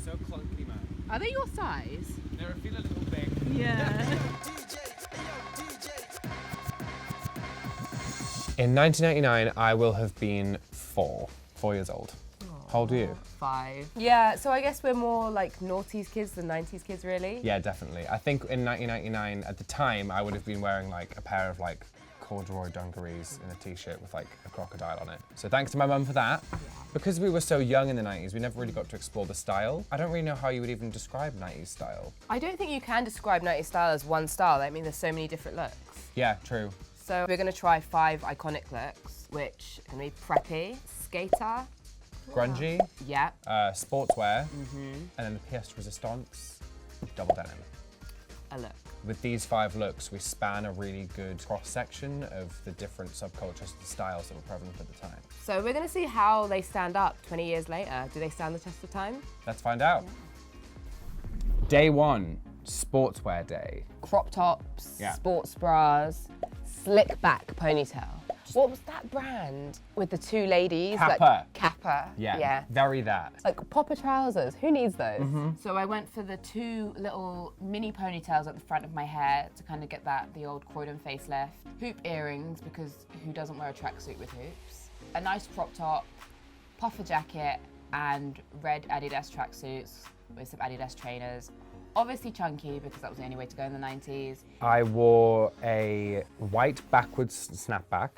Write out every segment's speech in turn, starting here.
so clunky, man. Are they your size? They feel a little big. Yeah. In 1999, I will have been 4 years old. How old are you? 5. Yeah, so I guess we're more like noughties kids than 90s kids, really. Yeah, definitely. I think in 1999, at the time, I would have been wearing like a pair of like corduroy dungarees and a t-shirt with like a crocodile on it. So thanks to my mum for that. Yeah. Because we were so young in the 90s, we never really got to explore the style. I don't really know how you would even describe 90s style. I don't think you can describe 90s style as one style. I mean, there's so many different looks. Yeah, true. So we're gonna try 5 iconic looks, which can be preppy, skater, grungy, yeah, sportswear, and then the pièce de résistance, double denim. A look. With these 5 looks, we span a really good cross-section of the different subcultures and styles that were prevalent at the time. So we're gonna see how they stand up 20 years later. Do they stand the test of time? Let's find out. Yeah. Day 1, sportswear day. Crop tops, Yeah. sports bras, slick back ponytail. What was that brand with the 2 ladies? Kappa. Like, Kappa. Yeah, very that. Like popper trousers, who needs those? So I went for the 2 little mini ponytails at the front of my hair to kind of get the old Croydon facelift. Hoop earrings, because who doesn't wear a tracksuit with hoops? A nice crop top, puffer jacket, and red Adidas tracksuits with some Adidas trainers. Obviously chunky, because that was the only way to go in the 90s. I wore a white backwards snapback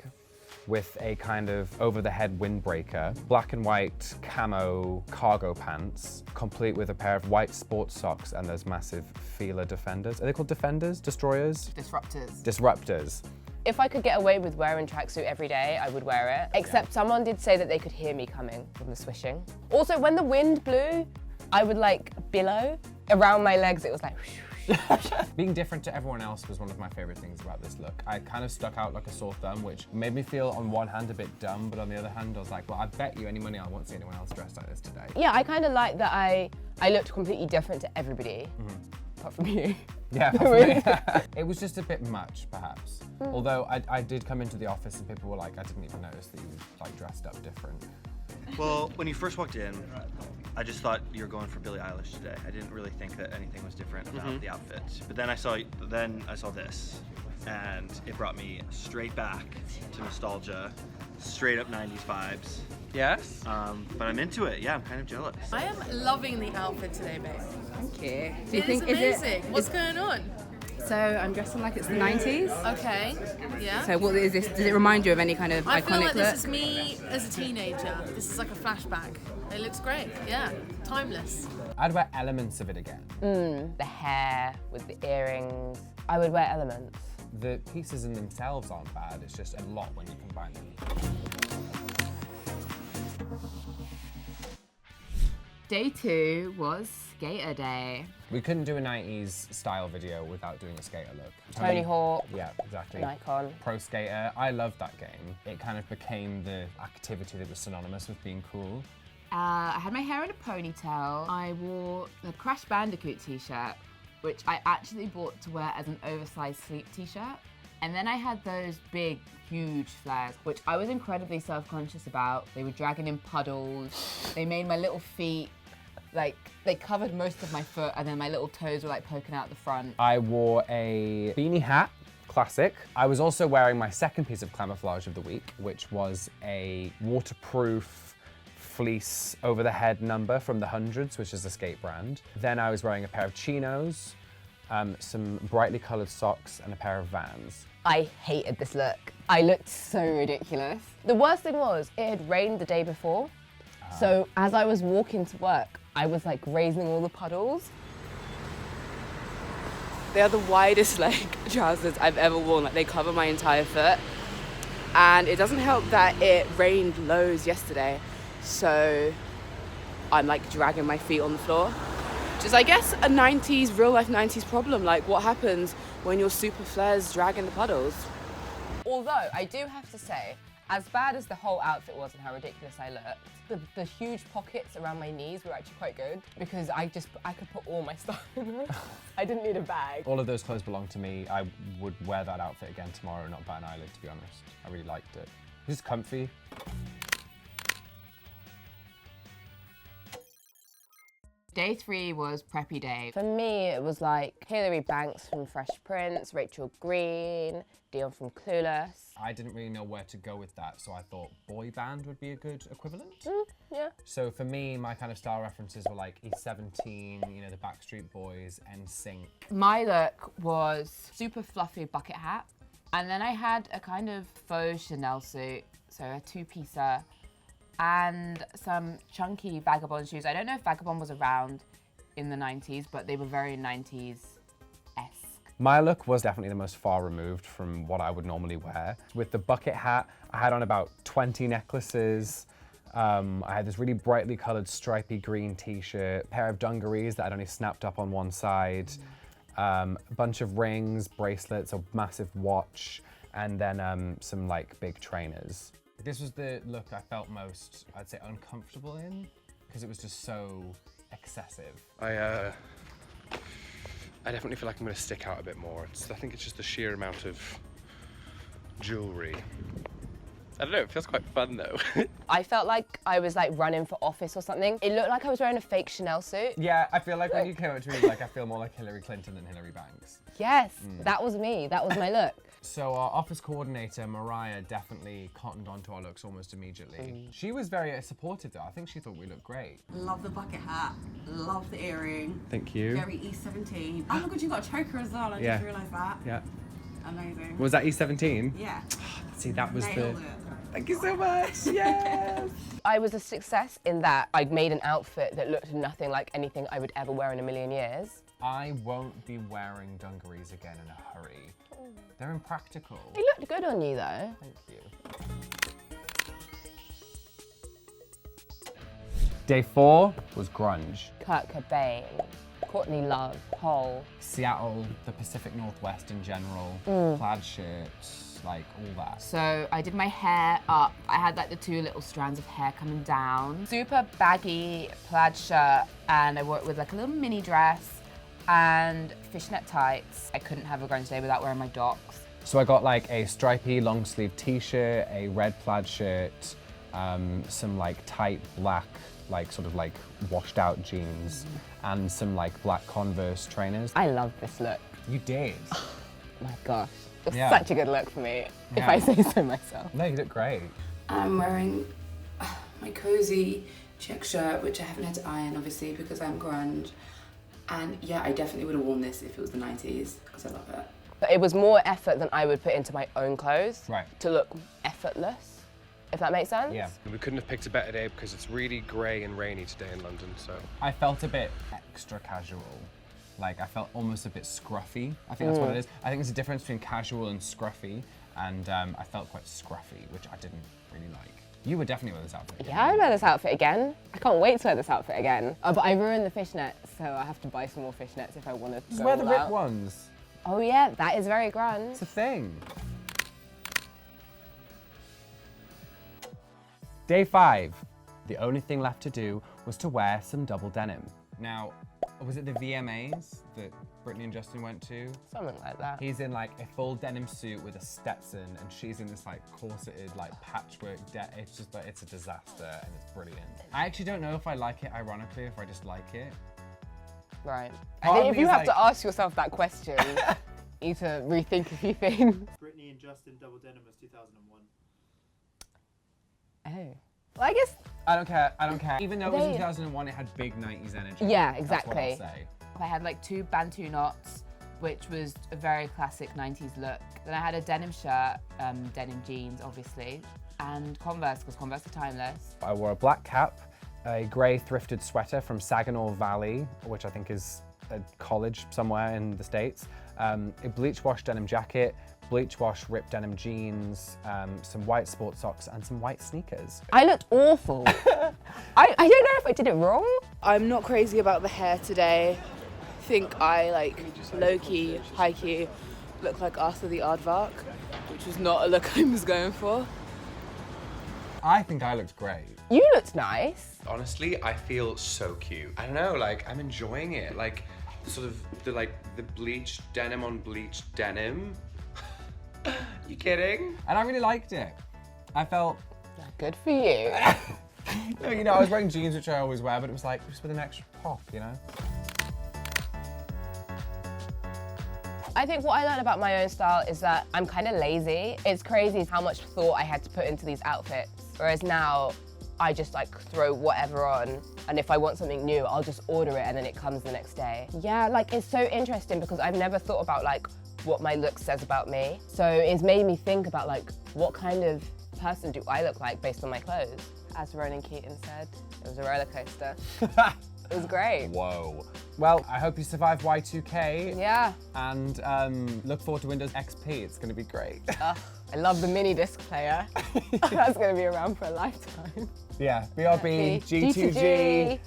with a kind of over-the-head windbreaker, black and white camo cargo pants, complete with a pair of white sports socks and those massive Fila Defenders. Are they called Defenders? Destroyers? Disruptors. Disruptors. If I could get away with wearing tracksuit every day, I would wear it. Except someone did say that they could hear me coming from the swishing. Also, when the wind blew, I would like billow. Around my legs, it was like whoosh, whoosh. Being different to everyone else was one of my favorite things about this look. I kind of stuck out like a sore thumb, which made me feel on one hand a bit dumb, but on the other hand, I was like, well, I bet you any money I won't see anyone else dressed like this today. Yeah, I kind of like that I looked completely different to everybody, apart from you. Yeah, it was just a bit much, perhaps. Although I did come into the office and people were like, I didn't even notice that you were like dressed up different. Well, when you first walked in, I just thought you were going for Billie Eilish today. I didn't really think that anything was different about the outfit. But then I saw this, and it brought me straight back to nostalgia, straight up 90s vibes. Yes? But I'm into it. Yeah, I'm kind of jealous. I am loving the outfit today, babe. Thank you. Do It is amazing. What's going on? So I'm dressing like it's the 90s. Okay, yeah. So what is this? Does it remind you of any kind of I iconic feel like look? this is me as a teenager. This is like a flashback. It looks great, yeah. Timeless. I'd wear elements of it again. The hair with the earrings. I would wear elements. The pieces in themselves aren't bad, it's just a lot when you combine them. Day 2 was skater day. We couldn't do a 90s style video without doing a skater look. Tony Hawk. Yeah, exactly. An icon. Pro skater. I loved that game. It kind of became the activity that was synonymous with being cool. I had my hair in a ponytail. I wore the Crash Bandicoot t-shirt, which I actually bought to wear as an oversized sleep t-shirt. And then I had those big, huge flares, which I was incredibly self-conscious about. They were dragging in puddles. They made my little feet, like, they covered most of my foot, and then my little toes were like poking out the front. I wore a beanie hat, classic. I was also wearing my second piece of camouflage of the week, which was a waterproof fleece over the head number from the Hundreds, which is a skate brand. Then I was wearing a pair of chinos, some brightly colored socks, and a pair of Vans. I hated this look. I looked so ridiculous. The worst thing was, it had rained the day before. So as I was walking to work, I was like raising all the puddles. They are the widest leg trousers I've ever worn. Like, they cover my entire foot. And it doesn't help that it rained loads yesterday. So I'm like dragging my feet on the floor. Which is, I guess, a 90s, real life 90s problem. Like, what happens when your super flares drag in the puddles? Although, I do have to say, as bad as the whole outfit was and how ridiculous I looked, the huge pockets around my knees were actually quite good because I could put all my stuff in them. I didn't need a bag. All of those clothes belong to me. I would wear that outfit again tomorrow, not bat an eyelid, to be honest. I really liked it. It's comfy. Day 3 was Preppy Day. For me, it was like Hilary Banks from Fresh Prince, Rachel Green, Dion from Clueless. I didn't really know where to go with that, so I thought boy band would be a good equivalent. Yeah. So for me, my kind of style references were like E17, you know, the Backstreet Boys, NSYNC. My look was super fluffy bucket hat. And then I had a kind of faux Chanel suit, so a two-piecer, and some chunky Vagabond shoes. I don't know if Vagabond was around in the 90s, but they were very 90s-esque. My look was definitely the most far removed from what I would normally wear. With the bucket hat, I had on about 20 necklaces. I had this really brightly colored stripy green t-shirt, pair of dungarees that I'd only snapped up on one side, a bunch of rings, bracelets, a massive watch, and then some like big trainers. This was the look I felt most, I'd say, uncomfortable in, because it was just so excessive. I definitely feel like I'm going to stick out a bit more. I think it's just the sheer amount of jewellery. I don't know, it feels quite fun though. I felt like I was like running for office or something. It looked like I was wearing a fake Chanel suit. Yeah, I feel like when you came up to me, like I feel more like Hillary Clinton than Hillary Banks. Yes, that was me. That was my look. So our office coordinator, Mariah, definitely cottoned onto our looks almost immediately. She was very supportive though. I think she thought we looked great. Love the bucket hat, love the earring. Thank you. Very E17. Oh my god, you got a choker as well, I just realised that. Yeah. Amazing. Was that E17? Yeah. See, that was Nailed it. Thank you so much, yes! I was a success in that I made an outfit that looked nothing like anything I would ever wear in a million years. I won't be wearing dungarees again in a hurry. They're impractical. They looked good on you though. Thank you. Day 4 was grunge. Kurt Cobain, Courtney Love, Hole. Seattle, the Pacific Northwest in general, plaid shirts, like all that. So I did my hair up. I had like the two little strands of hair coming down. Super baggy plaid shirt, and I wore it with like a little mini dress and fishnet tights. I couldn't have a grunge day without wearing my docs. So I got like a stripy long sleeve t-shirt, a red plaid shirt, some like tight black, like sort of like washed out jeans, and some like black Converse trainers. I love this look. You did. My gosh, it's Yeah. such a good look for me, if Yeah. I say so myself. No, you look great. I'm wearing my cozy check shirt, which I haven't had to iron, obviously, because I'm grunge. And yeah, I definitely would have worn this if it was the 90s, because I love it. But it was more effort than I would put into my own clothes Right. to look effortless, if that makes sense. Yeah. We couldn't have picked a better day because it's really grey and rainy today in London, so. I felt a bit extra casual. Like I felt almost a bit scruffy. I think that's what it is. I think there's a difference between casual and scruffy, and I felt quite scruffy, which I didn't really like. You would definitely wear this outfit. Yeah, I'd wear this outfit again. I can't wait to wear this outfit again. Oh, but I ruined the fishnets, so I have to buy some more fishnets if I want to Just go wear the all ripped out. ones. Oh yeah, that is very grunge. It's a thing. Day 5. The only thing left to do was to wear some double denim. Now, was it the VMAs that Brittany and Justin went to? Something like that. He's in like a full denim suit with a Stetson, and she's in this like corseted like patchwork it's just like, it's a disaster and it's brilliant. I actually don't know if I like it ironically, if I just like it. Right. Part I of think if me you is have to like- ask yourself that question, you need to rethink a few things. Brittany and Justin double denim was 2001. Oh. Well, I guess, I don't care, I don't care. Even though it was in They- 2001, it had big 90s energy. Yeah, That's what exactly. I'll say. I had like 2 Bantu knots, which was a very classic 90s look. Then I had a denim shirt, denim jeans obviously, and Converse, because Converse are timeless. I wore a black cap, a grey thrifted sweater from Saginaw Valley, which I think is a college somewhere in the States, a bleach wash denim jacket, bleach wash ripped denim jeans, some white sports socks, and some white sneakers. I looked awful. I don't know if I did it wrong. I'm not crazy about the hair today. I think I like low-key, high-key look like Arthur the Aardvark, which was not a look I was going for. I think I looked great. You looked nice. Honestly, I feel so cute. I don't know, like, I'm enjoying it. Like, sort of the bleached denim on bleached denim. You kidding? And I really liked it. I felt, Good for you. No, you know, I was wearing jeans, which I always wear, but it was like, just with an extra pop, you know? I think what I learned about my own style is that I'm kind of lazy. It's crazy how much thought I had to put into these outfits. Whereas now, I just like throw whatever on, and if I want something new, I'll just order it and then it comes the next day. Yeah, like it's so interesting because I've never thought about like what my look says about me. So it's made me think about like, what kind of person do I look like based on my clothes? As Ronan Keating said, it was a roller coaster. It was great. Whoa. Well, I hope you survive Y2K. Yeah. And look forward to Windows XP. It's going to be great. I love the mini disc player. That's going to be around for a lifetime. Yeah, BRB, G2G.